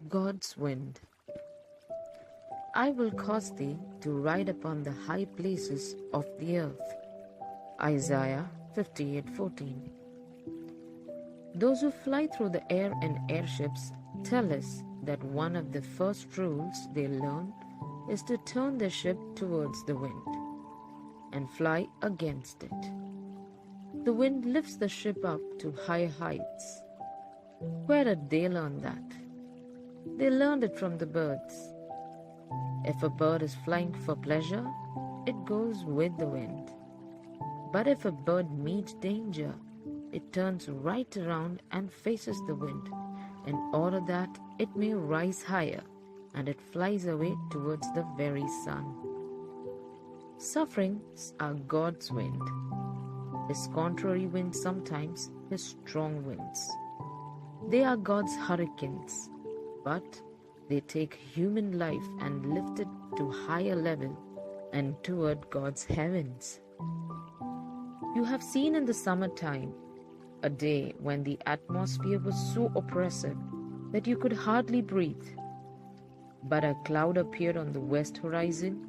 God's wind. I will cause thee to ride upon the high places of the earth. Isaiah 58:14. Those who fly through the air in airships tell us that one of the first rules they learn is to turn the ship towards the wind and fly against it. The wind lifts the ship up to higher heights. Where did they learn that? They learned it from the birds. If a bird is flying for pleasure, it goes with the wind. But if a bird meets danger, it turns right around and faces the wind in order that it may rise higher, and it flies away towards the very sun. Sufferings are God's wind. His contrary winds sometimes his strong winds. They are God's hurricanes, but they take human life and lift it to higher level and toward God's heavens. You have seen in the summertime a day when the atmosphere was so oppressive that you could hardly breathe. But a cloud appeared on the west horizon,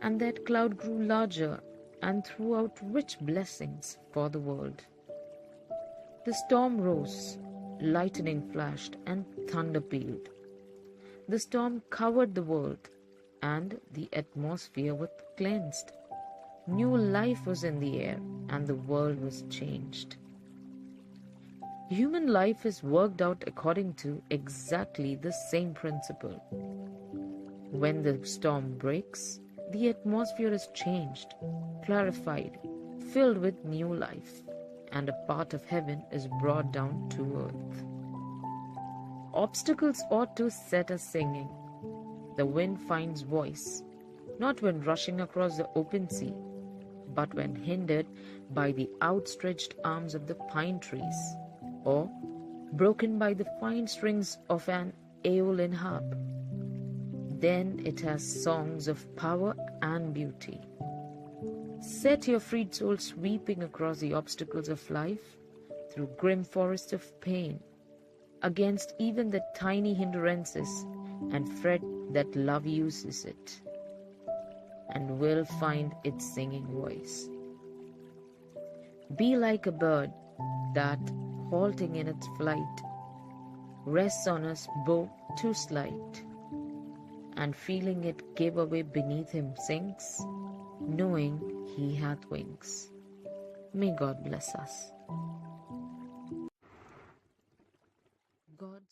and that cloud grew larger and threw out rich blessings for the world. The storm rose, lightning flashed, and thunder pealed. The storm covered the world, and the atmosphere was cleansed. New life was in the air, and the world was changed. Human life is worked out according to exactly the same principle. When the storm breaks, the atmosphere is changed, clarified, filled with new life, and a part of heaven is brought down to earth. Obstacles ought to set us singing. The wind finds voice, not when rushing across the open sea, but when hindered by the outstretched arms of the pine trees, or broken by the fine strings of an aeolian harp. Then it has songs of power and beauty. Set your freed soul sweeping across the obstacles of life, through grim forests of pain, against even the tiny hindrances, and fret that love uses it, and will find its singing voice. Be like a bird that, halting in its flight, rests on his bow too slight, and feeling it give away beneath him sinks, knowing he hath wings. May God bless us. God's